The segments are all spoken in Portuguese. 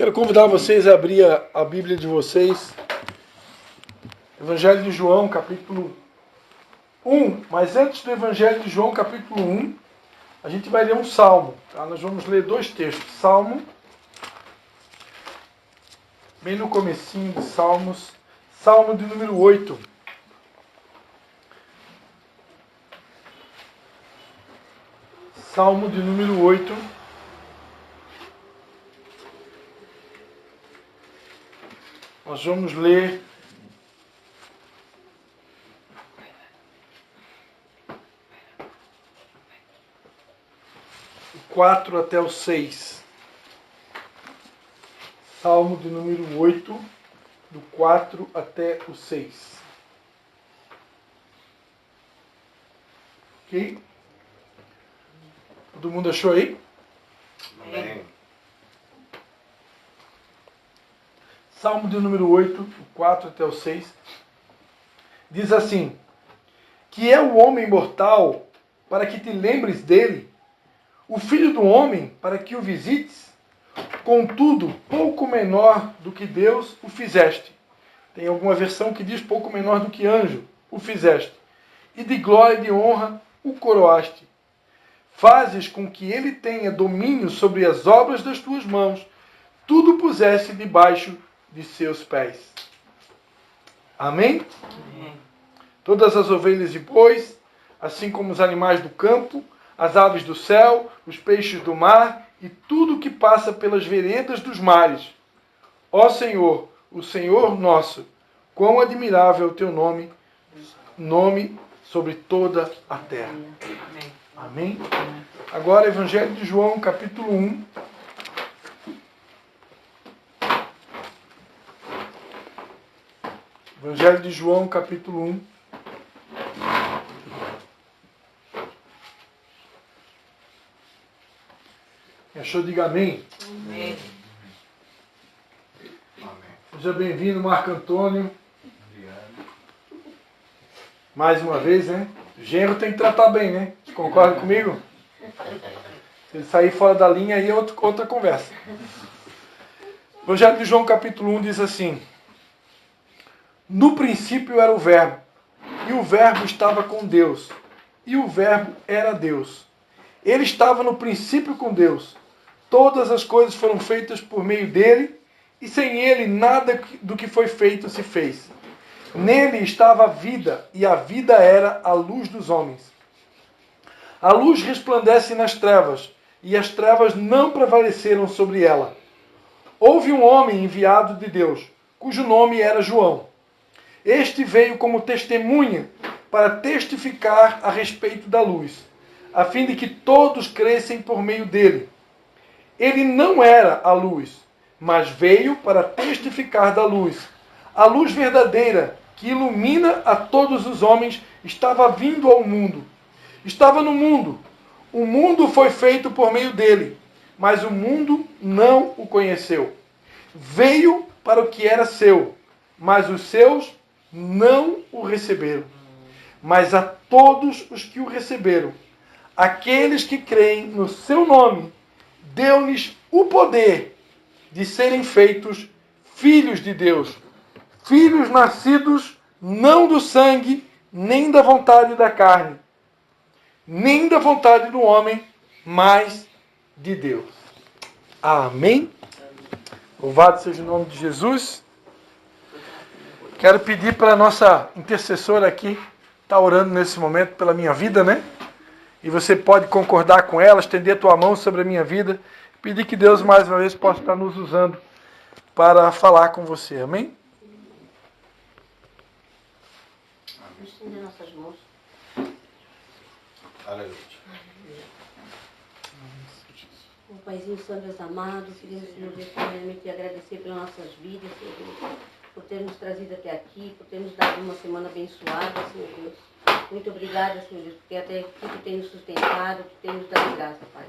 Quero convidar vocês a abrir a Bíblia de vocês, Evangelho de João, capítulo 1. Mas antes do Evangelho de João, capítulo 1, a gente vai ler um salmo. Tá? Nós vamos ler dois textos. Salmo, bem no comecinho de Salmos, Salmo de número 8. Salmo de número 8. Nós vamos ler o 4 até o 6. Salmo de número 8, do 4 até o 6. Ok? Todo mundo achou aí? Amém. Salmo de número 8, do 4 até o 6. Diz assim: Que é o homem mortal para que te lembres dele, o filho do homem para que o visites? Contudo, pouco menor do que Deus o fizeste. Tem alguma versão que diz pouco menor do que anjo o fizeste. E de glória e de honra o coroaste. Fazes com que ele tenha domínio sobre as obras das tuas mãos. Tudo puseste debaixo de seus pés. Amém? Amém. Todas as ovelhas e bois, assim como os animais do campo, as aves do céu, os peixes do mar e tudo que passa pelas veredas dos mares. Ó Senhor, o Senhor nosso, quão admirável é o teu nome sobre toda a terra. Amém? Agora, Evangelho de João, capítulo 1. Evangelho de João, capítulo 1. Quem achou, diga amém. Amém. Seja bem-vindo, Marco Antônio. Obrigado. Mais uma vez, né? O genro tem que tratar bem, né? Você concorda comigo? Se ele sair fora da linha, aí é outra conversa. Evangelho de João, capítulo 1, diz assim: No princípio era o Verbo, e o Verbo estava com Deus, e o Verbo era Deus. Ele estava no princípio com Deus. Todas as coisas foram feitas por meio dele, e sem ele nada do que foi feito se fez. Nele estava a vida, e a vida era a luz dos homens. A luz resplandece nas trevas, e as trevas não prevaleceram sobre ela. Houve um homem enviado de Deus, cujo nome era João. Este veio como testemunha para testificar a respeito da luz, a fim de que todos crescem por meio dele. Ele não era a luz, mas veio para testificar da luz. A luz verdadeira, que ilumina a todos os homens, estava vindo ao mundo. Estava no mundo. O mundo foi feito por meio dele, mas o mundo não o conheceu. Veio para o que era seu, mas os seus não o receberam. Mas a todos os que o receberam, aqueles que creem no seu nome, deu-lhes o poder de serem feitos filhos de Deus. Filhos nascidos não do sangue, nem da vontade da carne, nem da vontade do homem, mas de Deus. Amém? Louvado seja o nome de Jesus. Quero pedir para a nossa intercessora aqui, está orando nesse momento pela minha vida, né? E você pode concordar com ela, estender a tua mão sobre a minha vida, pedir que Deus mais uma vez possa estar nos usando para falar com você. Amém? Vamos estender nossas mãos. Aleluia. O Paizinho Santo Deus amado, queremos, Senhor Deus, primeiramente te agradecer pelas nossas vidas, Senhor Deus, por ter nos trazido até aqui, por ter nos dado uma semana abençoada, Senhor Deus. Muito obrigada, Senhor Deus, porque até aqui tu tem nos sustentado, tu tem nos dado graça, Pai.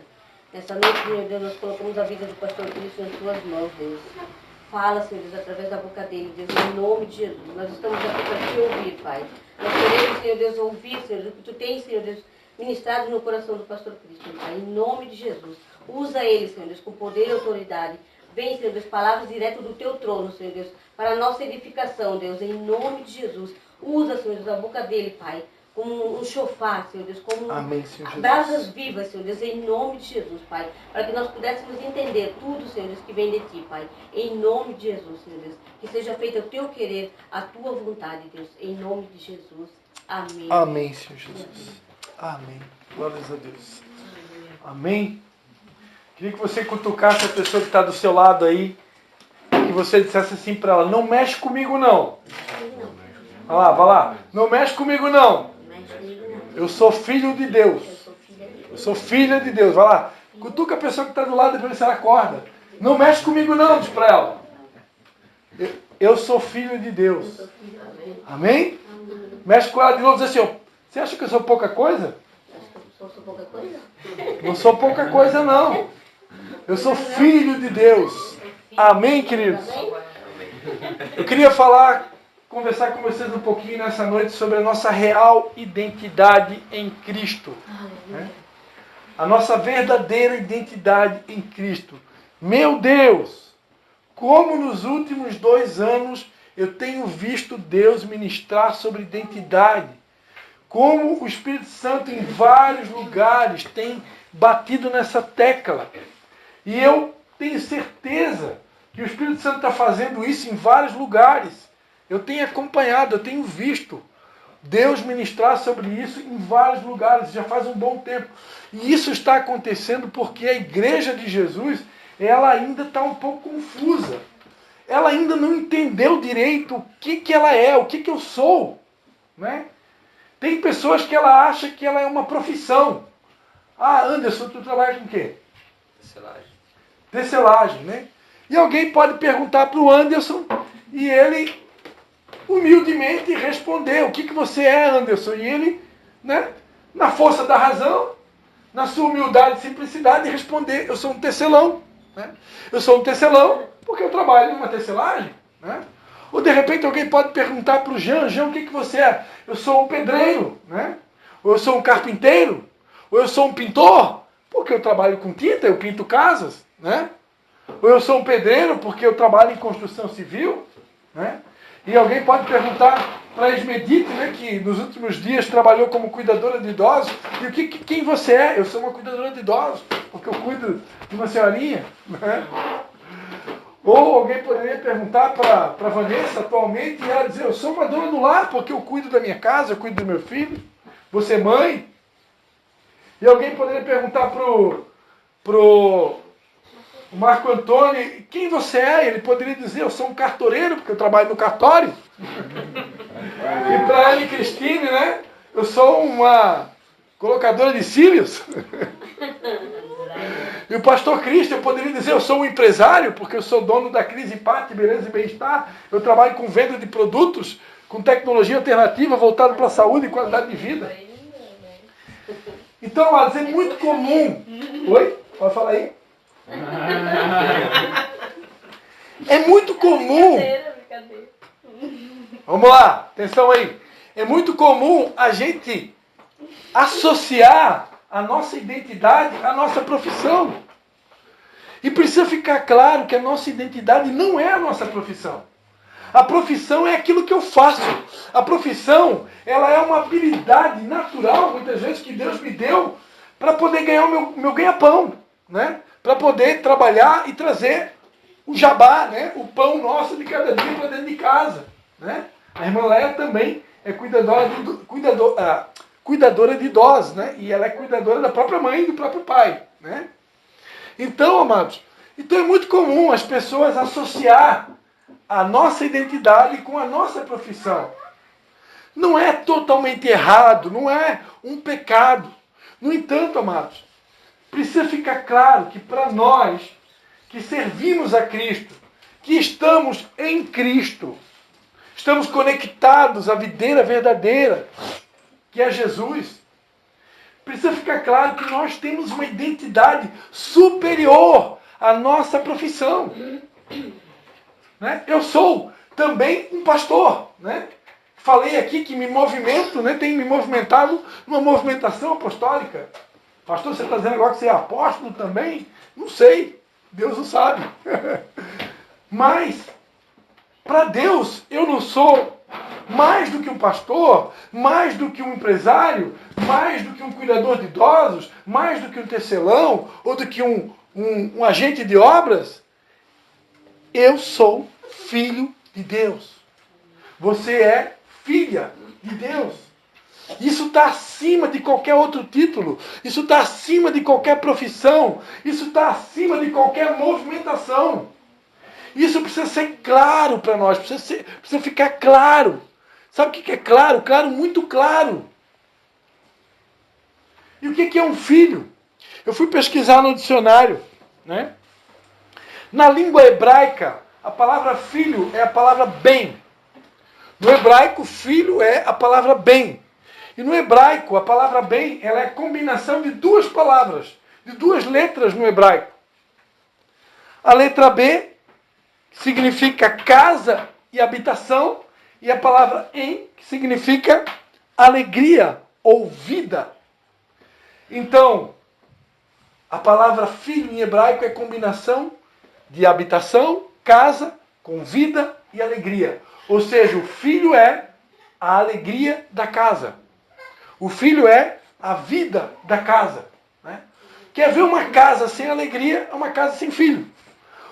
Nessa noite, Senhor Deus, nós colocamos a vida do pastor Cristo nas tuas mãos, Deus. Fala, Senhor Deus, através da boca dele, Deus, em nome de Jesus. Nós estamos aqui para te ouvir, Pai. Nós queremos, Senhor Deus, ouvir, Senhor Deus, o que tu tens, Senhor Deus, ministrado no coração do pastor Cristo, Pai. Em nome de Jesus. Usa ele, Senhor Deus, com poder e autoridade, Vem, Senhor Deus, palavras direto do teu trono, Senhor Deus, para a nossa edificação, Deus, em nome de Jesus. Usa, Senhor Deus, a boca dele, Pai, como um chofar, Senhor Deus, como Amém, Senhor Jesus. brasas vivas, Senhor Deus, em nome de Jesus, Pai, para que nós pudéssemos entender tudo, Senhor Deus, que vem de Ti, Pai, em nome de Jesus, Senhor Deus, que seja feito o Teu querer, a Tua vontade, Deus, em nome de Jesus. Amém. Amém, Senhor Jesus. Amém. Glórias a Deus. Amém. Queria que você cutucasse a pessoa que está do seu lado aí, que você dissesse assim para ela: não mexe comigo não. Vai lá. Não mexe comigo não. Eu sou filho de Deus. Eu sou filha de Deus. Vai lá. Cutuca a pessoa que está do lado e ver se ela acorda. Não mexe comigo não, diz para ela. Eu sou filho de Deus. Amém? Mexe com ela de novo e diz assim: ó, você acha que eu sou pouca coisa? Sou pouca coisa? Não sou pouca coisa não. Eu sou filho de Deus. Amém, queridos? Eu queria conversar com vocês um pouquinho nessa noite sobre a nossa real identidade em Cristo. Né? A nossa verdadeira identidade em Cristo. Meu Deus! Como nos últimos 2 anos eu tenho visto Deus ministrar sobre identidade. Como o Espírito Santo em vários lugares tem batido nessa tecla. E eu tenho certeza que o Espírito Santo está fazendo isso em vários lugares. Eu tenho acompanhado, eu tenho visto Deus ministrar sobre isso em vários lugares, já faz um bom tempo. E isso está acontecendo porque a igreja de Jesus, ela ainda está um pouco confusa. Ela ainda não entendeu direito o que ela é, o que eu sou. Né? Tem pessoas que ela acha que ela é uma profissão. Ah, Anderson, tu trabalha com o quê? Tecelagem, né? E alguém pode perguntar para o Anderson e ele humildemente responder: o que você é, Anderson? E ele, né, na força da razão, na sua humildade e simplicidade, responder: eu sou um tecelão. Né? Eu sou um tecelão porque eu trabalho numa tecelagem. Né? Ou de repente alguém pode perguntar para o Jean: o que você é? Eu sou um pedreiro. Né? Ou eu sou um carpinteiro. Ou eu sou um pintor, porque eu trabalho com tinta, eu pinto casas. Né? Ou eu sou um pedreiro porque eu trabalho em construção civil. Né? E alguém pode perguntar para a Esmedite, né, que nos últimos dias trabalhou como cuidadora de idosos: e quem você é? Eu sou uma cuidadora de idosos, porque eu cuido de uma senhorinha. Né? Ou alguém poderia perguntar para a Vanessa atualmente e ela dizer: eu sou uma dona do lar, porque eu cuido da minha casa, eu cuido do meu filho. Você é mãe? E alguém poderia perguntar pro Marco Antônio: quem você é? Ele poderia dizer: eu sou um cartoreiro, porque eu trabalho no cartório. E para a Anne Cristine, né? Eu sou uma colocadora de cílios. E o pastor Cristian poderia dizer: eu sou um empresário, porque eu sou dono da Crise Empate, Beleza e Bem-Estar. Eu trabalho com venda de produtos, com tecnologia alternativa voltada para a saúde e qualidade de vida. Então, mas é muito comum. Oi? Pode falar aí? É muito comum. Vamos lá, atenção aí. É muito comum a gente associar a nossa identidade à nossa profissão. E precisa ficar claro que a nossa identidade não é a nossa profissão. A profissão é aquilo que eu faço. A profissão, ela é uma habilidade natural, muitas vezes, que Deus me deu para poder ganhar o meu ganha-pão. Né? Para poder trabalhar e trazer o jabá, né? O pão nosso de cada dia para dentro de casa. Né? A irmã Leia também é cuidadora de idosos, né? E ela é cuidadora da própria mãe e do próprio pai. Né? Então, amados, é muito comum as pessoas associar a nossa identidade com a nossa profissão. Não é totalmente errado, não é um pecado. No entanto, amados, precisa ficar claro que para nós que servimos a Cristo, que estamos em Cristo, estamos conectados à videira verdadeira, que é Jesus, precisa ficar claro que nós temos uma identidade superior à nossa profissão. Né? Eu sou também um pastor. Né? Falei aqui que me movimento, né, tenho me movimentado numa movimentação apostólica. Pastor, você está dizendo agora que você é apóstolo também? Não sei. Deus o sabe. Mas, para Deus, eu não sou mais do que um pastor, mais do que um empresário, mais do que um cuidador de idosos, mais do que um tecelão, ou do que um agente de obras. Eu sou filho de Deus. Você é filha de Deus. Isso está acima de qualquer outro título. Isso está acima de qualquer profissão. Isso está acima de qualquer movimentação. Isso precisa ser claro para nós. Precisa ficar claro. Sabe o que é claro? Claro, muito claro. E o que é um filho? Eu fui pesquisar no dicionário, né? Na língua hebraica, a palavra filho é a palavra bem. No hebraico, filho é a palavra bem. E no hebraico, a palavra bem, ela é a combinação de duas palavras, de duas letras no hebraico. A letra B significa casa e habitação, e a palavra em, que significa alegria ou vida. Então, a palavra filho em hebraico é combinação de habitação, casa, com vida e alegria. Ou seja, o filho é a alegria da casa. O filho é a vida da casa. Né? Quer ver uma casa sem alegria, é uma casa sem filho.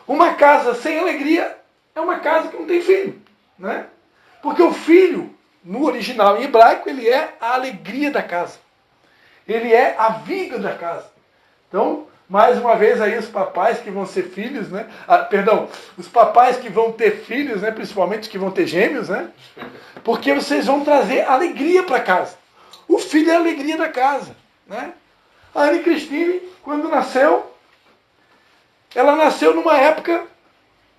Uma casa sem alegria é uma casa que não tem filho. Né? Porque o filho, no original em hebraico, ele é a alegria da casa. Ele é a vida da casa. Então, mais uma vez aí os papais que vão ser filhos, né? Os papais que vão ter filhos, né? Principalmente os que vão ter gêmeos, né? Porque vocês vão trazer alegria para casa. O filho é a alegria da casa, né? A Anne Cristine, quando nasceu, ela nasceu numa época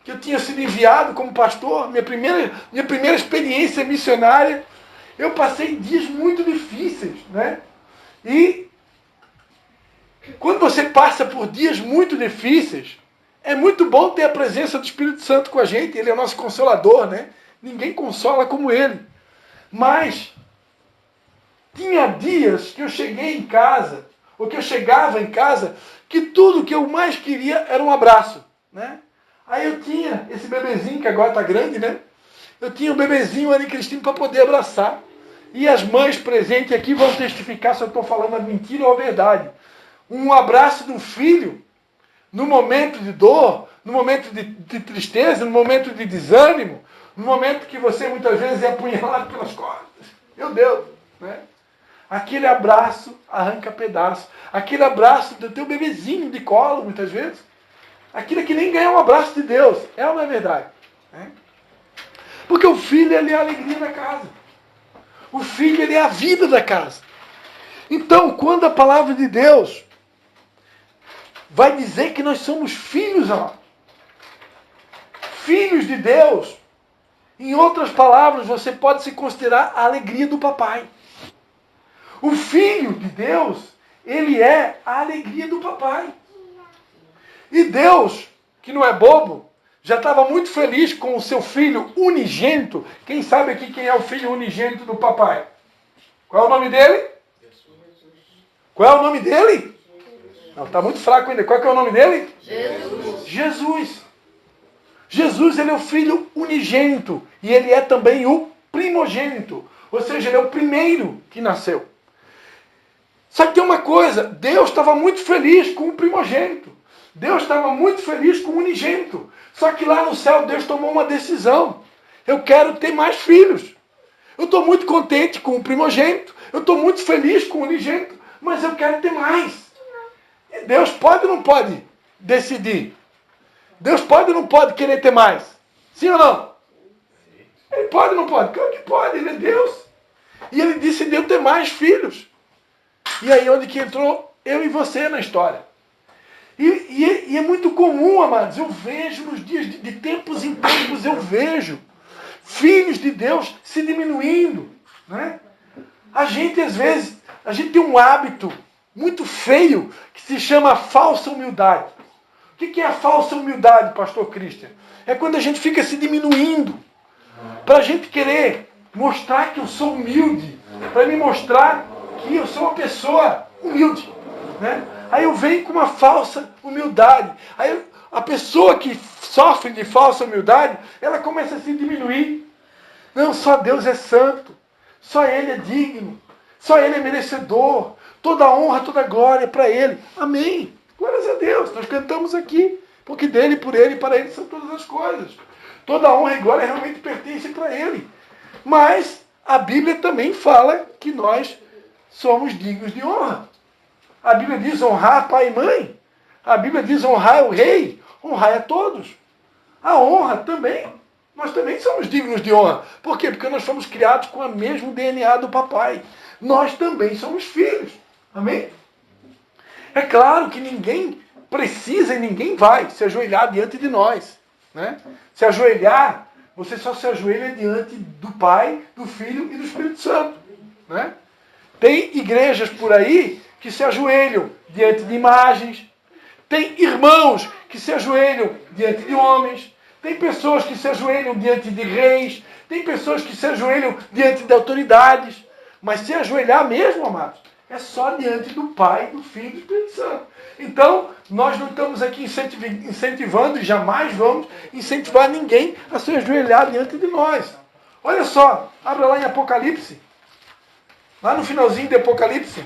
que eu tinha sido enviado como pastor, minha primeira experiência missionária. Eu passei dias muito difíceis, né? E quando você passa por dias muito difíceis, é muito bom ter a presença do Espírito Santo com a gente. Ele é o nosso consolador, né? Ninguém consola como ele. Mas tinha dias que eu cheguei em casa, ou que eu chegava em casa, que tudo que eu mais queria era um abraço, né? Aí eu tinha esse bebezinho, que agora está grande, né? Eu tinha um bebezinho, Anne Cristine, para poder abraçar. E as mães presentes aqui vão testificar se eu estou falando a mentira ou a verdade. Um abraço de um filho, no momento de dor, no momento de tristeza, no momento de desânimo, no momento que você muitas vezes é apunhalado pelas costas. Meu Deus, né? Aquele abraço arranca pedaço. Aquele abraço do teu bebezinho de colo, muitas vezes. Aquilo que nem ganha um abraço de Deus. É ou não é verdade? Né? Porque o filho, ele é a alegria da casa. O filho, ele é a vida da casa. Então, quando a palavra de Deus vai dizer que nós somos filhos, amado. Filhos de Deus. Em outras palavras, você pode se considerar a alegria do papai. O filho de Deus, ele é a alegria do papai. E Deus, que não é bobo, já estava muito feliz com o seu filho unigênito. Quem sabe aqui quem é o filho unigênito do papai? Qual é o nome dele? Qual é o nome dele? Não, está muito fraco ainda. Qual é o nome dele? Jesus. Jesus. Jesus, ele é o filho unigênito. E ele é também o primogênito. Ou seja, ele é o primeiro que nasceu. Só que tem uma coisa. Deus estava muito feliz com o primogênito. Deus estava muito feliz com o unigênito. Só que lá no céu, Deus tomou uma decisão. Eu quero ter mais filhos. Eu estou muito contente com o primogênito. Eu estou muito feliz com o unigênito. Mas eu quero ter mais. Deus pode ou não pode decidir? Deus pode ou não pode querer ter mais? Sim ou não? Ele pode ou não pode? Claro que pode, ele é Deus. E ele decidiu ter mais filhos. E aí onde que entrou eu e você na história. E é muito comum, amados, eu vejo nos dias de tempos em tempos, eu vejo filhos de Deus se diminuindo. Né? A gente, às vezes, a gente tem um hábito muito feio que se chama falsa humildade. O que é a falsa humildade, pastor Christian? É quando a gente fica se diminuindo para a gente querer mostrar que eu sou humilde, para me mostrar que eu sou uma pessoa humilde. Né? Aí eu venho com uma falsa humildade. a pessoa que sofre de falsa humildade, ela começa a se diminuir. Não, só Deus é santo. Só Ele é digno. Só Ele é merecedor. Toda honra, toda glória é para Ele. Amém. Glórias a Deus. Nós cantamos aqui. Porque dele, por Ele e para Ele são todas as coisas. Toda honra e glória realmente pertence para Ele. Mas a Bíblia também fala que nós somos dignos de honra. A Bíblia diz honrar pai e mãe. A Bíblia diz honrar o rei. Honrar a todos. A honra também. Nós também somos dignos de honra. Por quê? Porque nós fomos criados com o mesmo DNA do papai. Nós também somos filhos. Amém? É claro que ninguém precisa e ninguém vai se ajoelhar diante de nós. Né? Se ajoelhar, você só se ajoelha diante do Pai, do Filho e do Espírito Santo. Né? Tem igrejas por aí que se ajoelham diante de imagens. Tem irmãos que se ajoelham diante de homens. Tem pessoas que se ajoelham diante de reis. Tem pessoas que se ajoelham diante de autoridades. Mas se ajoelhar mesmo, amados, é só diante do Pai, do Filho e do Espírito Santo. Então, nós não estamos aqui incentivando e jamais vamos incentivar ninguém a se ajoelhar diante de nós. Olha só, abra lá em Apocalipse. Lá no finalzinho de Apocalipse.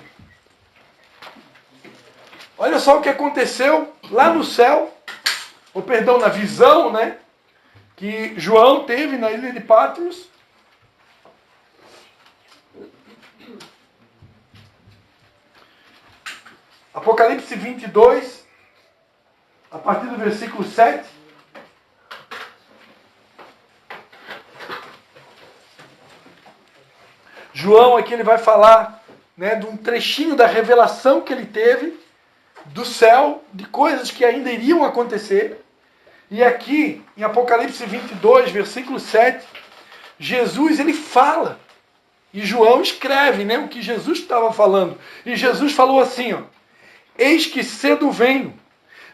Olha só o que aconteceu lá no céu. Ou perdão, na visão, né? Que João teve na ilha de Patmos. Apocalipse 22, a partir do versículo 7. João aqui ele vai falar, né, de um trechinho da revelação que ele teve do céu, de coisas que ainda iriam acontecer. E aqui, em Apocalipse 22, versículo 7, Jesus ele fala. E João escreve, né, o que Jesus estava falando. E Jesus falou assim, ó: eis que cedo venho.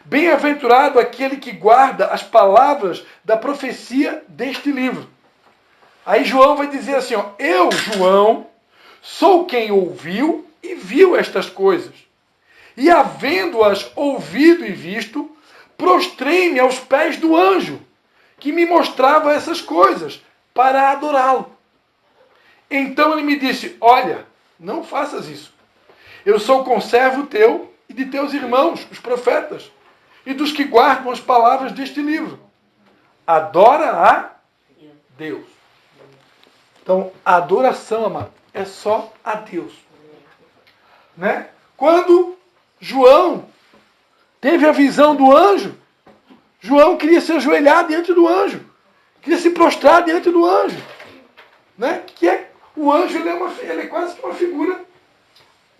Bem-aventurado aquele que guarda as palavras da profecia deste livro. Aí João vai dizer assim, ó: eu, João, sou quem ouviu e viu estas coisas. E havendo-as ouvido e visto, prostrei-me aos pés do anjo, que me mostrava essas coisas, para adorá-lo. Então ele me disse, olha, não faças isso. Eu sou conservo teu e de teus irmãos, os profetas, e dos que guardam as palavras deste livro. Adora a Deus. Então, a adoração, amado, é só a Deus. Né? Quando João teve a visão do anjo, João queria se ajoelhar diante do anjo. Queria se prostrar diante do anjo. Né? Que é, o anjo ele é quase que uma figura.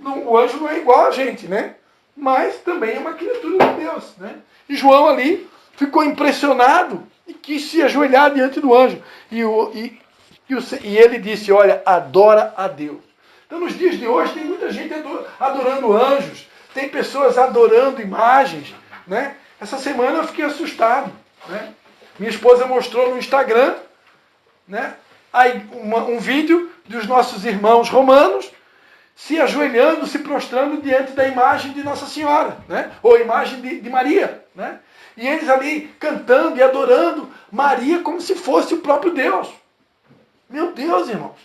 O anjo não é igual a gente, né? Mas também é uma criatura de Deus. Né? E João ali ficou impressionado e quis se ajoelhar diante do anjo. E ele disse, olha, adora a Deus. Então nos dias de hoje tem muita gente adorando anjos, tem pessoas adorando imagens. Né? Essa semana eu fiquei assustado. Né? Minha esposa mostrou no Instagram, né, um vídeo dos nossos irmãos romanos se ajoelhando, se prostrando diante da imagem de Nossa Senhora, né? Ou a imagem de Maria. Né? E eles ali cantando e adorando Maria como se fosse o próprio Deus. Meu Deus, irmãos.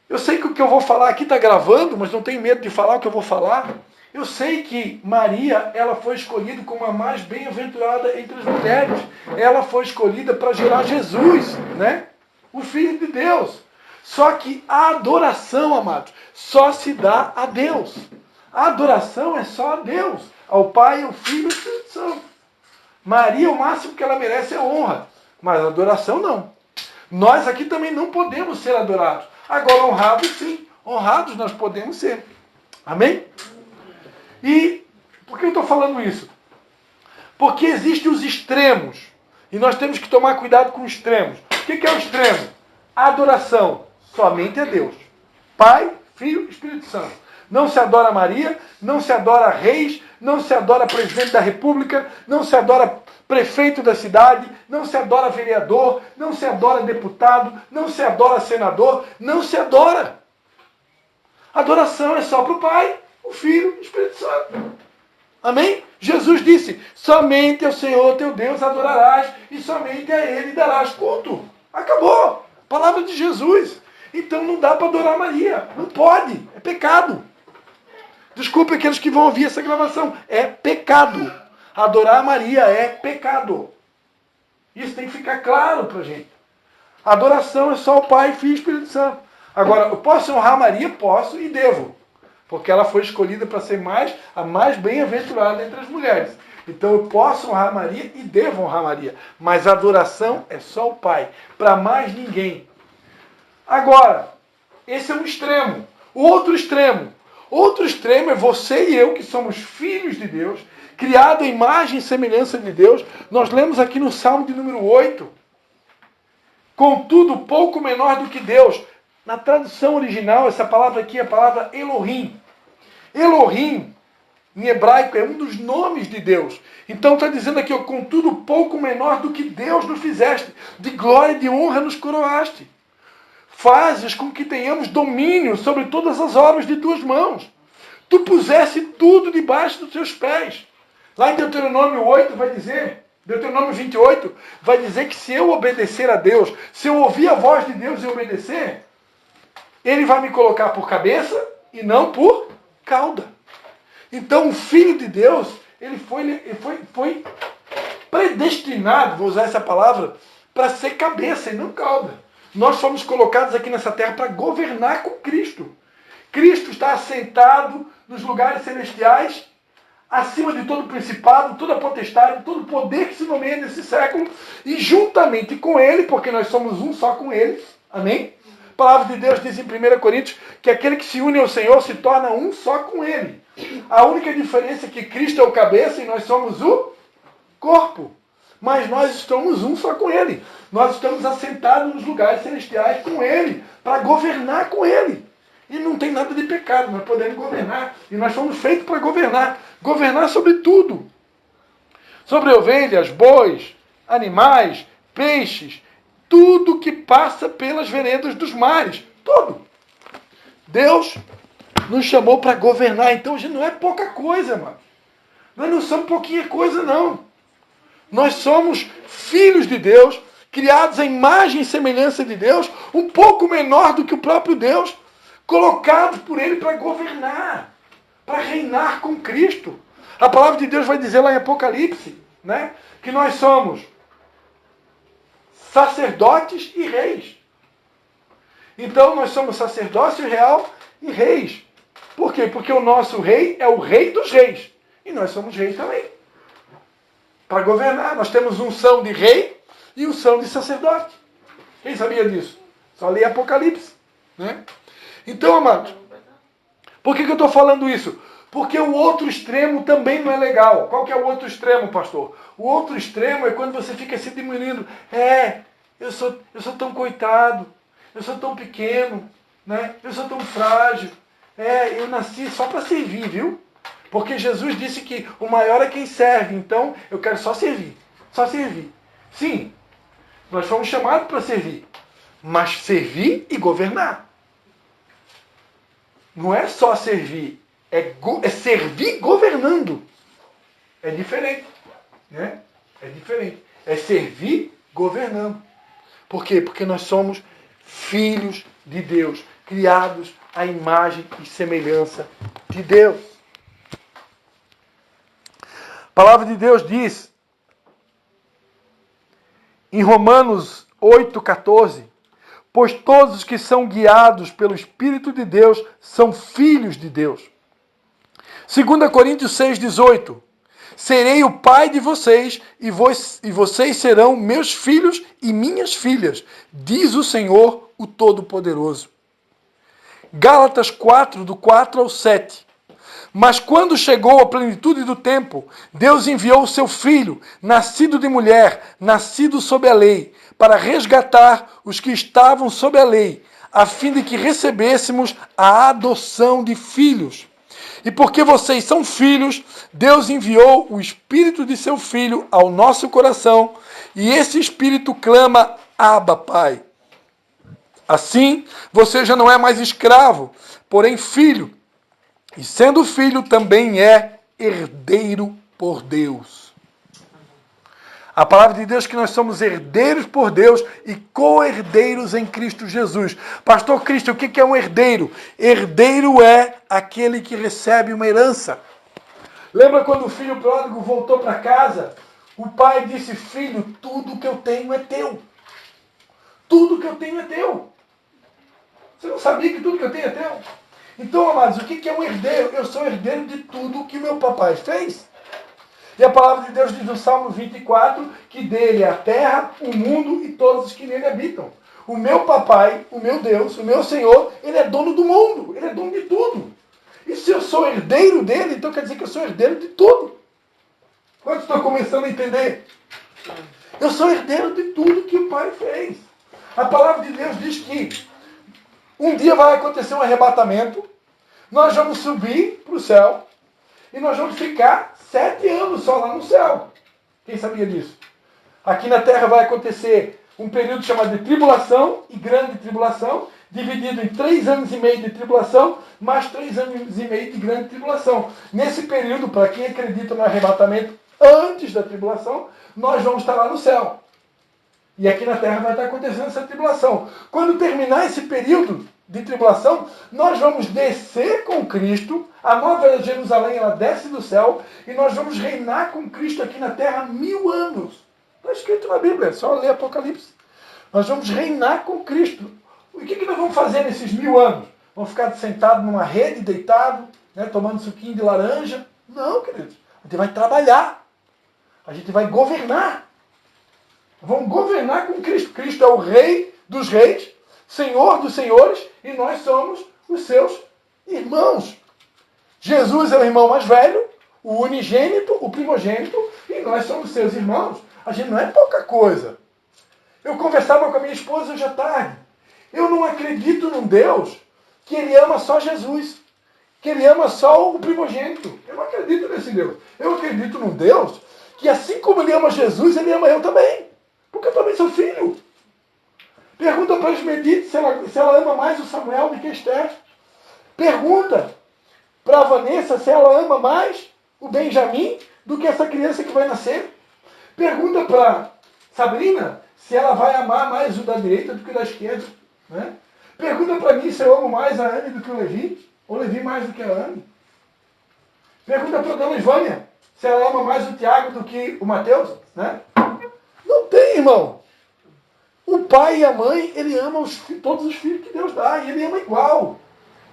Eu sei que o que eu vou falar aqui está gravando, mas não tenho medo de falar o que eu vou falar. Eu sei que Maria, ela foi escolhida como a mais bem-aventurada entre as mulheres. Ela foi escolhida para gerar Jesus, né? O Filho de Deus. Só que a adoração, amados, só se dá a Deus. A adoração é só a Deus. Ao Pai, ao Filho e ao Espírito Santo. Maria, o máximo que ela merece é honra. Mas a adoração não. Nós aqui também não podemos ser adorados. Agora, honrados sim. Honrados nós podemos ser. Amém? E por que eu estou falando isso? Porque existem os extremos. E nós temos que tomar cuidado com os extremos. O que é o extremo? A adoração somente a Deus. Pai, Filho e Espírito Santo. Não se adora Maria, não se adora reis, não se adora presidente da república, não se adora prefeito da cidade, não se adora vereador, não se adora deputado, não se adora senador, não se adora. Adoração é só para o Pai, o Filho e o Espírito Santo. Amém? Jesus disse, somente ao Senhor teu Deus adorarás e somente a Ele darás culto. Acabou. Palavra de Jesus. Então não dá para adorar Maria. Não pode. É pecado. Desculpe aqueles que vão ouvir essa gravação. É pecado. Adorar Maria é pecado. Isso tem que ficar claro para a gente. A adoração é só o Pai, Filho e Espírito Santo. Agora, eu posso honrar Maria? Posso e devo. Porque ela foi escolhida para ser a mais bem-aventurada entre as mulheres. Então eu posso honrar Maria e devo honrar Maria. Mas a adoração é só o Pai. Para mais ninguém. Agora, esse é um extremo. O outro extremo. Outro extremo é você e eu, que somos filhos de Deus, criados à imagem e semelhança de Deus. Nós lemos aqui no Salmo de número 8. Contudo, pouco menor do que Deus. Na tradução original, essa palavra aqui é a palavra Elohim. Elohim, em hebraico, é um dos nomes de Deus. Então está dizendo aqui, contudo, pouco menor do que Deus nos fizeste. De glória e de honra nos coroaste. Fazes com que tenhamos domínio sobre todas as obras de tuas mãos. Tu puseste tudo debaixo dos teus pés. Lá em Deuteronômio 8 vai dizer, Deuteronômio 28, vai dizer que se eu obedecer a Deus, se eu ouvir a voz de Deus e obedecer, Ele vai me colocar por cabeça e não por cauda. Então o Filho de Deus, ele foi predestinado, vou usar essa palavra, para ser cabeça e não cauda. Nós fomos colocados aqui nessa terra para governar com Cristo. Cristo está assentado nos lugares celestiais, acima de todo principado, toda potestade, todo poder que se nomeia nesse século, e juntamente com Ele, porque nós somos um só com Ele, amém? A palavra de Deus diz em 1 Coríntios que aquele que se une ao Senhor se torna um só com Ele. A única diferença é que Cristo é o cabeça e nós somos o corpo. Mas nós estamos um só com Ele. Nós estamos assentados nos lugares celestiais com Ele, para governar com Ele. E não tem nada de pecado, nós podemos governar. E nós fomos feitos para governar. Governar sobre tudo. Sobre ovelhas, bois, animais, peixes, tudo que passa pelas veredas dos mares. Tudo. Deus nos chamou para governar. Então, gente, não é pouca coisa, mano. Nós não somos pouquinha coisa, não. Nós somos filhos de Deus, criados à imagem e semelhança de Deus, um pouco menor do que o próprio Deus, colocados por Ele para governar, para reinar com Cristo. A palavra de Deus vai dizer lá em Apocalipse, né, que nós somos sacerdotes e reis. Então nós somos sacerdócio real e reis. Por quê? Porque o nosso rei é o rei dos reis. E nós somos reis também. Para governar, nós temos unção de rei e unção de sacerdote. Quem sabia disso? Só lê Apocalipse. Né? Então, amados, por que eu estou falando isso? Porque o outro extremo também não é legal. Qual que é o outro extremo, pastor? O outro extremo é quando você fica se diminuindo. Eu sou tão coitado, eu sou tão pequeno, né? Eu sou tão frágil. Eu nasci só para servir, viu? Porque Jesus disse que o maior é quem serve. Então, eu quero só servir. Só servir. Sim, nós fomos chamados para servir. Mas servir e governar. Não é só servir. É servir governando. É diferente. Né? É diferente. É servir governando. Por quê? Porque nós somos filhos de Deus. Criados à imagem e semelhança de Deus. A palavra de Deus diz, em Romanos 8,14, pois todos os que são guiados pelo Espírito de Deus são filhos de Deus. 2 Coríntios 6,18, serei o pai de vocês e vocês serão meus filhos e minhas filhas, diz o Senhor, o Todo-Poderoso. Gálatas 4, do 4 ao 7. Mas quando chegou a plenitude do tempo, Deus enviou o seu Filho, nascido de mulher, nascido sob a lei, para resgatar os que estavam sob a lei, a fim de que recebêssemos a adoção de filhos. E porque vocês são filhos, Deus enviou o Espírito de seu Filho ao nosso coração, e esse Espírito clama, Abba, Pai. Assim, você já não é mais escravo, porém filho. E sendo filho, também é herdeiro por Deus. A palavra de Deus é que nós somos herdeiros por Deus e co-herdeiros em Cristo Jesus. Pastor Cristo, o que é um herdeiro? Herdeiro é aquele que recebe uma herança. Lembra quando o filho pródigo voltou para casa? O pai disse, filho, tudo que eu tenho é teu. Tudo que eu tenho é teu. Você não sabia que tudo que eu tenho é teu? Então, amados, o que é um herdeiro? Eu sou herdeiro de tudo que meu papai fez. E a palavra de Deus diz no Salmo 24 que dele é a terra, o mundo e todos os que nele habitam. O meu papai, o meu Deus, o meu Senhor, ele é dono do mundo, ele é dono de tudo. E se eu sou herdeiro dele, então quer dizer que eu sou herdeiro de tudo. Quando estou começando a entender? Eu sou herdeiro de tudo que o Pai fez. A palavra de Deus diz que um dia vai acontecer um arrebatamento, nós vamos subir para o céu e nós vamos ficar 7 anos só lá no céu. Quem sabia disso? Aqui na terra vai acontecer um período chamado de tribulação e grande tribulação, dividido em 3 anos e meio de tribulação, mais 3 anos e meio de grande tribulação. Nesse período, para quem acredita no arrebatamento antes da tribulação, nós vamos estar lá no céu. E aqui na terra vai estar acontecendo essa tribulação. Quando terminar esse período de tribulação, nós vamos descer com Cristo, a nova Jerusalém, ela desce do céu, e nós vamos reinar com Cristo aqui na terra 1000 anos. Está escrito na Bíblia, é só ler Apocalipse. Nós vamos reinar com Cristo. O que nós vamos fazer nesses 1000 anos? Vamos ficar sentados numa rede, deitado, né, tomando suquinho de laranja? Não, queridos. A gente vai trabalhar. A gente vai governar. Vamos governar com Cristo. Cristo é o Rei dos reis, Senhor dos senhores, e nós somos os seus irmãos. Jesus é o irmão mais velho, o unigênito, o primogênito, e nós somos seus irmãos. A gente não é pouca coisa. Eu conversava com a minha esposa hoje à tarde. Eu não acredito num Deus que ele ama só Jesus, que ele ama só o primogênito. Eu não acredito nesse Deus. Eu acredito num Deus que, assim como ele ama Jesus, ele ama eu também. Porque eu também sou filho. Pergunta para a Esmedite se ela ama mais o Samuel do que a Esther. Pergunta para a Vanessa se ela ama mais o Benjamin do que essa criança que vai nascer. Pergunta para Sabrina se ela vai amar mais o da direita do que o da esquerda. Né? Pergunta para mim se eu amo mais a Anne do que o Levi, ou Levi mais do que a Anne. Pergunta para a dona Ivânia se ela ama mais o Tiago do que o Mateus. Né? Não tem, irmão. O pai e a mãe, ele ama todos os filhos que Deus dá, e ele ama igual.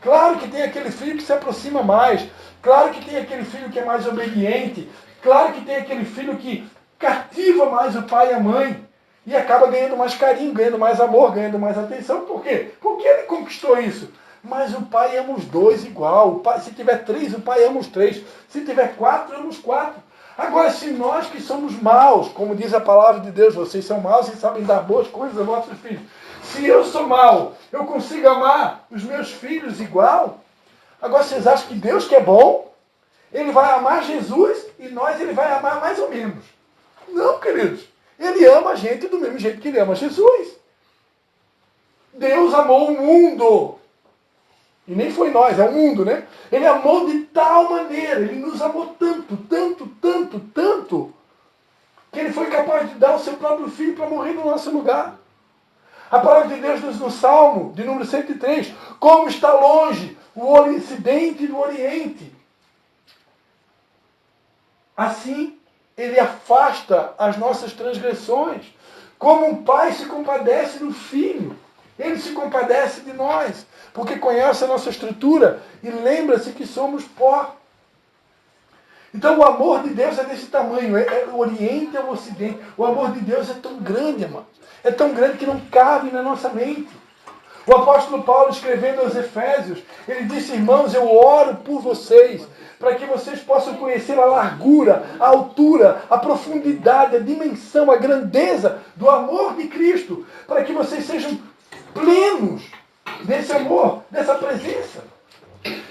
Claro que tem aquele filho que se aproxima mais, claro que tem aquele filho que é mais obediente, claro que tem aquele filho que cativa mais o pai e a mãe, e acaba ganhando mais carinho, ganhando mais amor, ganhando mais atenção. Por quê? Porque ele conquistou isso. Mas o pai ama os dois igual. O pai, se tiver 3, o pai ama os 3. Se tiver 4, ama os 4. Agora, se nós que somos maus, como diz a palavra de Deus, vocês são maus e sabem dar boas coisas aos vossos filhos. Se eu sou mau, eu consigo amar os meus filhos igual? Agora, vocês acham que Deus que é bom, ele vai amar Jesus e nós ele vai amar mais ou menos? Não, queridos. Ele ama a gente do mesmo jeito que ele ama Jesus. Deus amou o mundo. E nem foi nós, é o mundo, né? Ele amou de tal maneira, ele nos amou tanto, tanto, tanto, tanto, que ele foi capaz de dar o seu próprio filho para morrer no nosso lugar. A palavra de Deus diz no Salmo, de número 103, como está longe o Ocidente do Oriente. Assim, ele afasta as nossas transgressões. Como um pai se compadece do filho, ele se compadece de nós, porque conhece a nossa estrutura e lembra-se que somos pó. Então o amor de Deus é desse tamanho, é o Oriente ao Ocidente. O amor de Deus é tão grande, amado. É tão grande que não cabe na nossa mente. O apóstolo Paulo, escrevendo aos Efésios, ele disse, irmãos, eu oro por vocês, para que vocês possam conhecer a largura, a altura, a profundidade, a dimensão, a grandeza do amor de Cristo, para que vocês sejam plenos desse amor, dessa presença.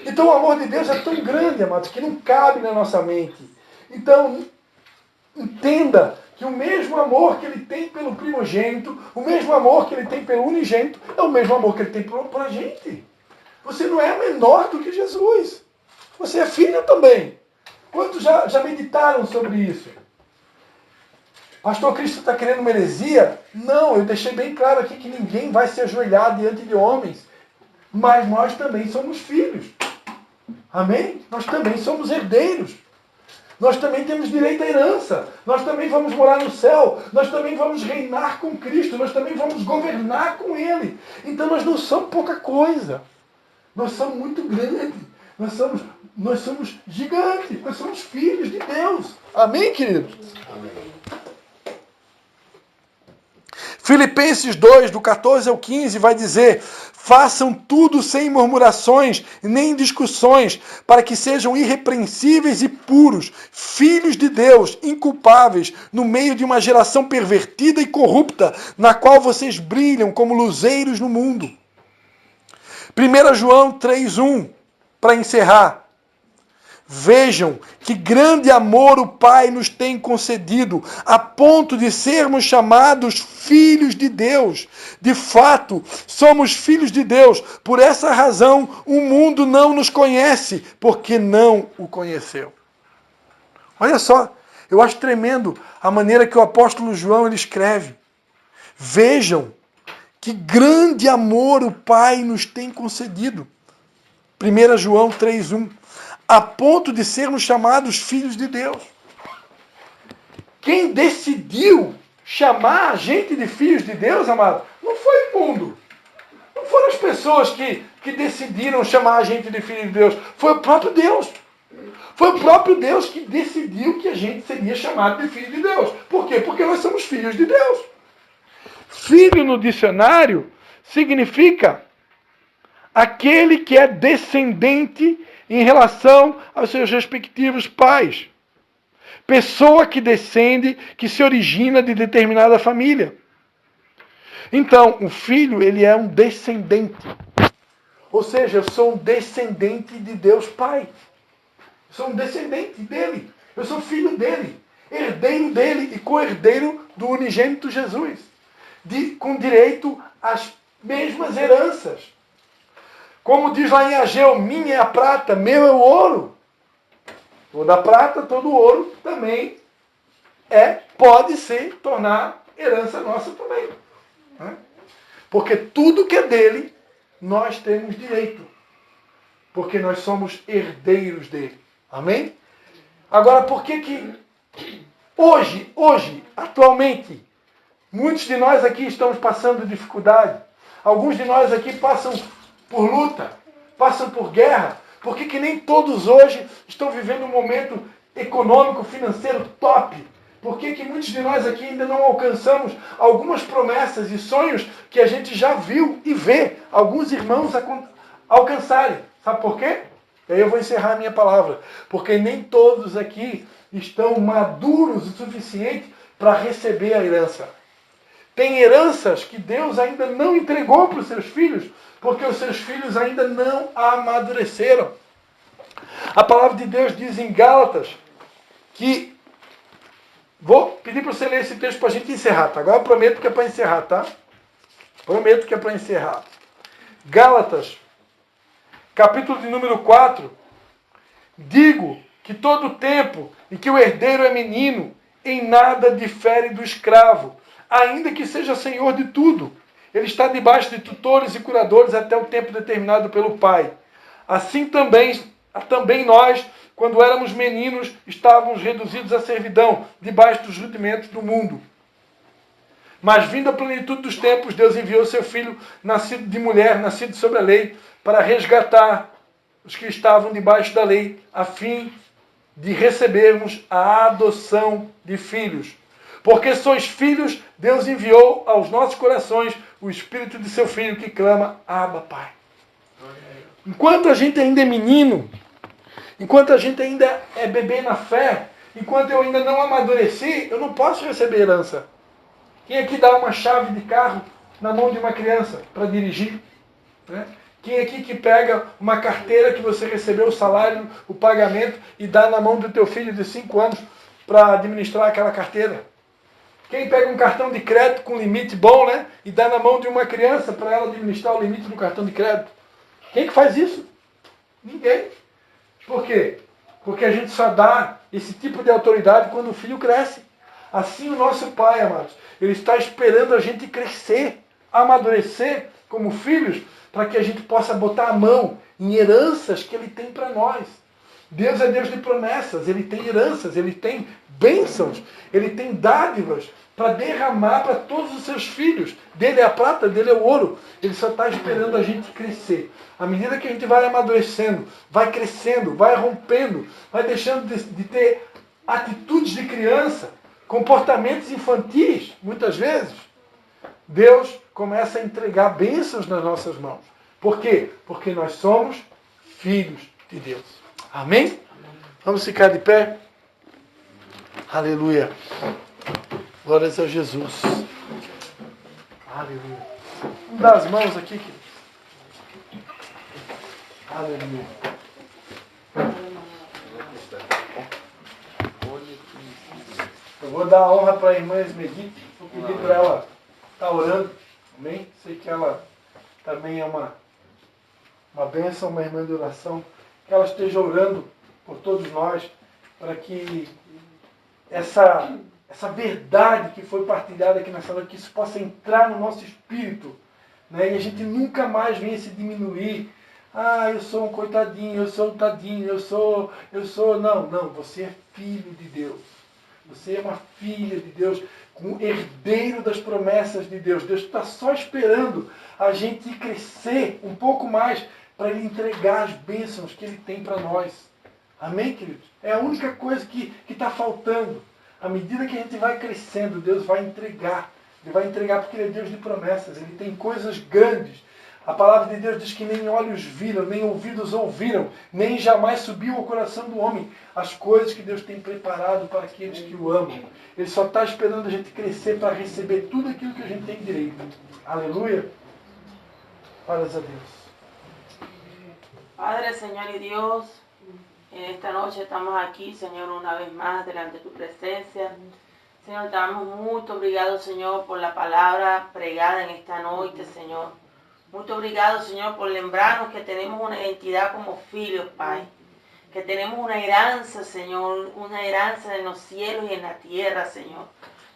Então o amor de Deus é tão grande, amados, que não cabe na nossa mente. Então, entenda que o mesmo amor que ele tem pelo primogênito, o mesmo amor que ele tem pelo unigênito, é o mesmo amor que ele tem por a gente. Você não é menor do que Jesus. Você é filho também. Quantos já meditaram sobre isso? Pastor Cristo está querendo uma heresia? Não, eu deixei bem claro aqui que ninguém vai se ajoelhar diante de homens. Mas nós também somos filhos. Amém? Nós também somos herdeiros. Nós também temos direito à herança. Nós também vamos morar no céu. Nós também vamos reinar com Cristo. Nós também vamos governar com Ele. Então nós não somos pouca coisa. Nós somos muito grandes. Nós somos gigantes. Nós somos filhos de Deus. Amém, queridos? Amém. Filipenses 2, do 14 ao 15, vai dizer: façam tudo sem murmurações nem discussões, para que sejam irrepreensíveis e puros, filhos de Deus, inculpáveis, no meio de uma geração pervertida e corrupta, na qual vocês brilham como luzeiros no mundo. 1 João 3,1, para encerrar. Vejam que grande amor o Pai nos tem concedido, a ponto de sermos chamados filhos de Deus. De fato, somos filhos de Deus. Por essa razão, o mundo não nos conhece, porque não o conheceu. Olha só, eu acho tremendo a maneira que o apóstolo João ele escreve. Vejam que grande amor o Pai nos tem concedido. 1 João 3,1. A ponto de sermos chamados filhos de Deus. Quem decidiu chamar a gente de filhos de Deus, amado, não foi o mundo. Não foram as pessoas que decidiram chamar a gente de filho de Deus. Foi o próprio Deus. Foi o próprio Deus que decidiu que a gente seria chamado de filho de Deus. Por quê? Porque nós somos filhos de Deus. Filho no dicionário significa aquele que é descendente em relação aos seus respectivos pais. Pessoa que descende, que se origina de determinada família. Então, o filho, ele é um descendente. Ou seja, eu sou um descendente de Deus Pai. Eu sou um descendente dele. Eu sou filho dele. Herdeiro dele e co-herdeiro do unigênito Jesus. Com direito às mesmas heranças. Como diz lá em Ageu, minha é a prata, meu é o ouro. Toda a prata, todo o ouro também pode se tornar herança nossa também. Né? Porque tudo que é dele, nós temos direito. Porque nós somos herdeiros dele. Amém? Agora, por que hoje, atualmente, muitos de nós aqui estamos passando dificuldade? Alguns de nós aqui passam por luta, passam por guerra. Por que nem todos hoje estão vivendo um momento econômico, financeiro top? Por que muitos de nós aqui ainda não alcançamos algumas promessas e sonhos que a gente já viu e vê alguns irmãos alcançarem? Sabe por quê? E aí eu vou encerrar a minha palavra. Porque nem todos aqui estão maduros o suficiente para receber a herança. Tem heranças que Deus ainda não entregou para os seus filhos, porque os seus filhos ainda não amadureceram. A palavra de Deus diz em Gálatas que... Vou pedir para você ler esse texto para a gente encerrar, tá? Agora eu prometo que é para encerrar, tá? Prometo que é para encerrar. Gálatas, capítulo de número 4. Digo que todo tempo em que o herdeiro é menino, em nada difere do escravo, ainda que seja senhor de tudo. Ele está debaixo de tutores e curadores até o tempo determinado pelo Pai. Assim também nós, quando éramos meninos, estávamos reduzidos à servidão, debaixo dos rudimentos do mundo. Mas vindo a plenitude dos tempos, Deus enviou seu Filho, nascido de mulher, nascido sob a lei, para resgatar os que estavam debaixo da lei, a fim de recebermos a adoção de filhos. Porque sois filhos, Deus enviou aos nossos corações o Espírito de seu Filho que clama, Abba, Pai. Enquanto a gente ainda é menino, enquanto a gente ainda é bebê na fé, enquanto eu ainda não amadureci, eu não posso receber herança. Quem aqui dá uma chave de carro na mão de uma criança para dirigir? Né? Quem aqui que pega uma carteira que você recebeu o salário, o pagamento, e dá na mão do teu filho de 5 anos para administrar aquela carteira? Quem pega um cartão de crédito com limite bom, né? E dá na mão de uma criança para ela administrar o limite do cartão de crédito? Quem que faz isso? Ninguém. Por quê? Porque a gente só dá esse tipo de autoridade quando o filho cresce. Assim o nosso Pai, amados, Ele está esperando a gente crescer, amadurecer como filhos, para que a gente possa botar a mão em heranças que Ele tem para nós. Deus é Deus de promessas, Ele tem heranças, Ele tem bênçãos, Ele tem dádivas para derramar para todos os seus filhos. Dele é a prata, dele é o ouro. Ele só está esperando a gente crescer. À medida que a gente vai amadurecendo, vai crescendo, vai rompendo, vai deixando de ter atitudes de criança, comportamentos infantis, muitas vezes, Deus começa a entregar bênçãos nas nossas mãos. Por quê? Porque nós somos filhos de Deus. Amém? Vamos ficar de pé? Aleluia. Glórias a Jesus. Aleluia. Vamos dar as mãos aqui, queridos. Aleluia. Eu vou dar a honra para a irmã Esmedite. Vou pedir para ela estar orando. Amém? Sei que ela também é uma bênção, uma irmã de oração. Que ela esteja orando por todos nós, para que essa verdade que foi partilhada aqui nessa noite, que isso possa entrar no nosso espírito, né? E a gente nunca mais venha se diminuir. Ah, eu sou um coitadinho, eu sou um tadinho, eu sou... Não, você é filho de Deus. Você é uma filha de Deus, um herdeiro das promessas de Deus. Deus está só esperando a gente crescer um pouco mais para Ele entregar as bênçãos que Ele tem para nós. Amém, queridos? É a única coisa que está faltando. À medida que a gente vai crescendo, Deus vai entregar. Ele vai entregar porque Ele é Deus de promessas. Ele tem coisas grandes. A palavra de Deus diz que nem olhos viram, nem ouvidos ouviram, nem jamais subiu ao coração do homem as coisas que Deus tem preparado para aqueles que o amam. Ele só está esperando a gente crescer para receber tudo aquilo que a gente tem direito. Aleluia. Glórias a Deus. Padre, Señor y Dios, en esta noche estamos aquí, Señor, una vez más delante de tu presencia. Señor, te damos muito obrigado, Señor, por la palabra pregada en esta noche, Señor. Muito obrigado, Señor, por lembrarnos que tenemos una identidad como filhos, Pai. Que tenemos una heranza, Señor, una heranza en los cielos y en la tierra, Señor.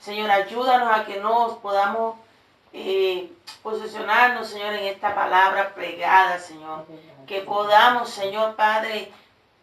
Señor, ayúdanos a que nos podamos posicionarnos, Señor, en esta palabra pregada, Señor. Que podamos, Señor Padre,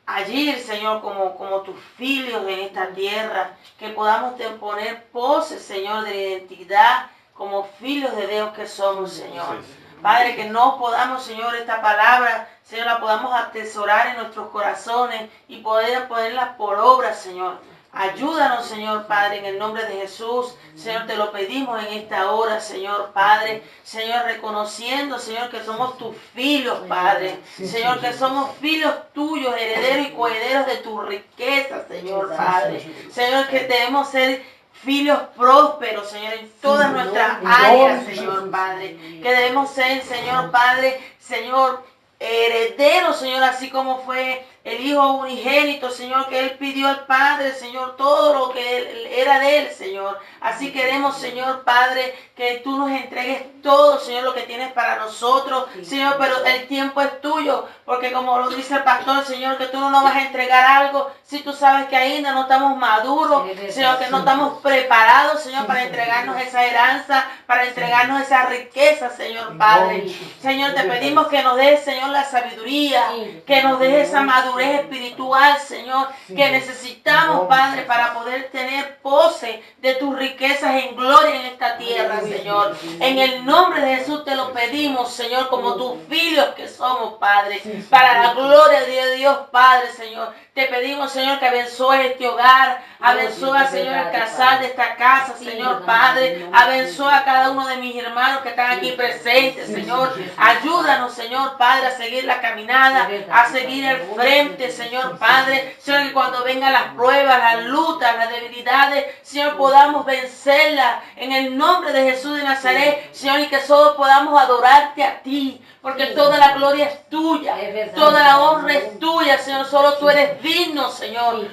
agir, Señor, como tus filhos en esta tierra. Que podamos poner poses, Señor, de identidad como filhos de Dios que somos, Señor. Padre, que no podamos, Señor, esta palabra, Señor, la podamos atesorar en nuestros corazones y poder ponerla por obra, Señor. Ayúdanos, Señor Padre, en el nombre de Jesús. Señor, te lo pedimos en esta hora, Señor Padre. Señor, reconociendo, Señor, que somos tus filhos, Padre. Señor, que somos filhos tuyos, herederos y coherederos de tu riqueza, Señor Padre. Señor, que debemos ser filhos prósperos, Señor, en todas nuestras áreas, Señor Padre. Que debemos ser, Señor Padre, Señor, herederos, Señor, así como fue el Hijo unigénito, Señor, que Él pidió al Padre, Señor, todo lo que era de Él, Señor. Así queremos, Señor Padre, que tú nos entregues todo, Señor, lo que tienes para nosotros, Señor, pero el tiempo es tuyo, porque como lo dice el pastor, Señor, que tú no nos vas a entregar algo si tú sabes que ainda no estamos maduros, Señor, que no estamos preparados, Señor, para entregarnos esa heranza, para entregarnos esa riqueza, Señor Padre. Señor, te pedimos que nos des, Señor, la sabiduría, que nos des esa madurez espiritual, Señor, que necesitamos, Padre, para poder tener pose de tus riquezas en gloria en esta tierra, Señor. En el nombre de Jesús te lo pedimos, Señor, como tus filhos que somos, Padre, para la gloria de Dios, Padre, Señor. Te pedimos, Señor, que abençoe este hogar, abençoe, Señor, el casal de esta casa, Señor Padre, abençoe a cada uno de mis hermanos que están aquí presentes, Señor. Ayúdanos, Señor Padre, a seguir la caminada, a seguir el frente, Señor Padre. Señor, que cuando vengan las pruebas, las luchas, las debilidades, Señor, podamos vencerlas en el nombre de Jesús de Nazaret, Señor, y que solo podamos adorarte a ti. Porque toda la gloria es tuya, toda la honra es tuya, Señor. Solo tú eres digno, Señor.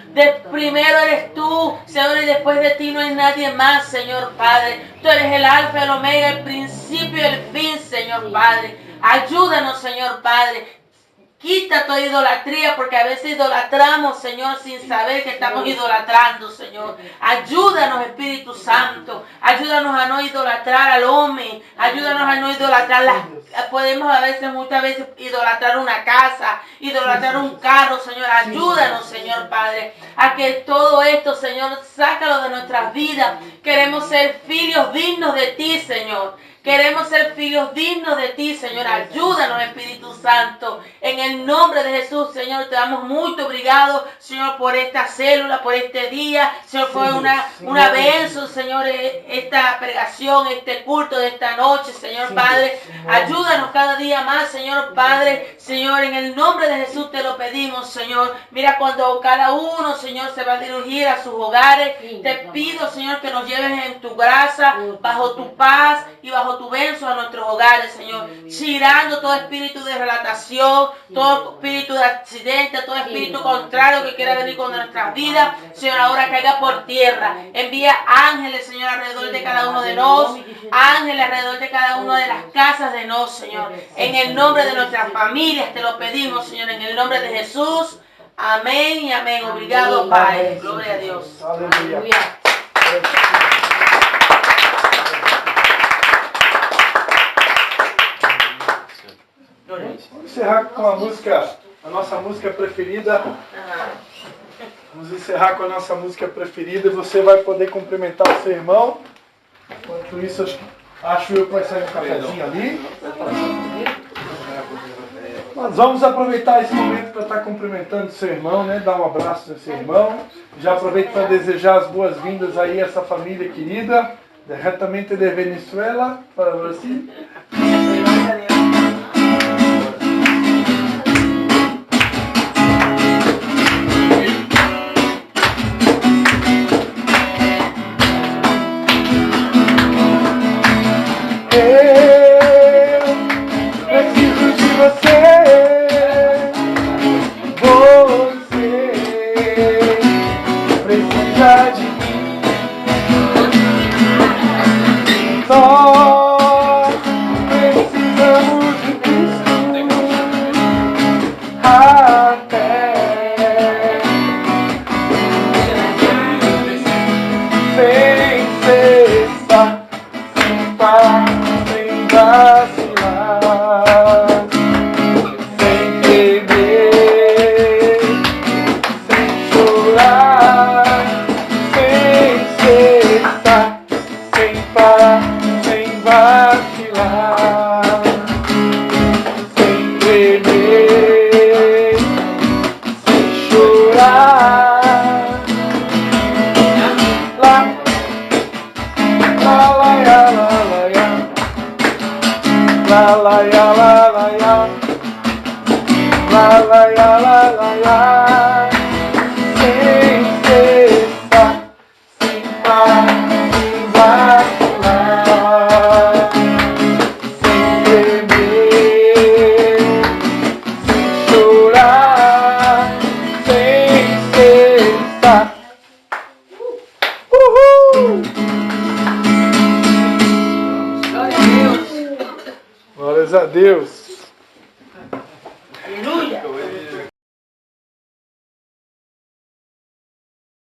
Primero eres tú, Señor, y después de ti no hay nadie más, Señor Padre. Tú eres el alfa, el omega, el principio y el fin, Señor Padre. Ayúdanos, Señor Padre. Quita toda idolatría, porque a veces idolatramos, Señor, sin saber que estamos idolatrando, Señor. Ayúdanos, Espíritu Santo. Ayúdanos a no idolatrar al hombre. Ayúdanos a no idolatrar podemos a veces, muchas veces, idolatrar una casa, idolatrar un carro, Señor. Ayúdanos, Señor Padre, a que todo esto, Señor, sácalo de nuestras vidas. Queremos ser hijos dignos de ti, Señor. Queremos ser hijos dignos de ti, Señor. Ayúdanos, Espíritu Santo. En el nombre de Jesús, Señor, te damos muy obrigado, Señor, por esta célula, por este día. Señor, fue una bendición, Señor, esta pregación, este culto de esta noche, Señor Padre. Ayúdanos cada día más, Señor Padre. Señor, en el nombre de Jesús te lo pedimos, Señor. Mira cuando cada uno, Señor, se va a dirigir a sus hogares. Te pido, Señor, que nos lleves en tu gracia, bajo tu paz y bajo tu benzo a nuestros hogares, Señor. Girando todo espíritu de relatación, todo espíritu de accidente, todo espíritu contrario que quiera venir con nuestras vidas, Señor, ahora caiga por tierra. Envía ángeles, Señor, alrededor de cada uno de nosotros, ángeles alrededor de cada una de las casas de nosotros, Señor. En el nombre de nuestras familias te lo pedimos, Señor, en el nombre de Jesús. Amén y amén. Obrigado, Padre. Gloria a Dios. Aleluya. Vamos encerrar com a nossa música preferida. Vamos encerrar com a nossa música preferida. Você vai poder cumprimentar o seu irmão. Enquanto isso, acho eu que vai sair um cafezinho ali. Mas vamos aproveitar esse momento para estar cumprimentando o seu irmão, né? Dar um abraço no seu irmão. Já aproveito para desejar as boas-vindas aí a essa família querida, diretamente de Venezuela, para você. Glórias a Deus.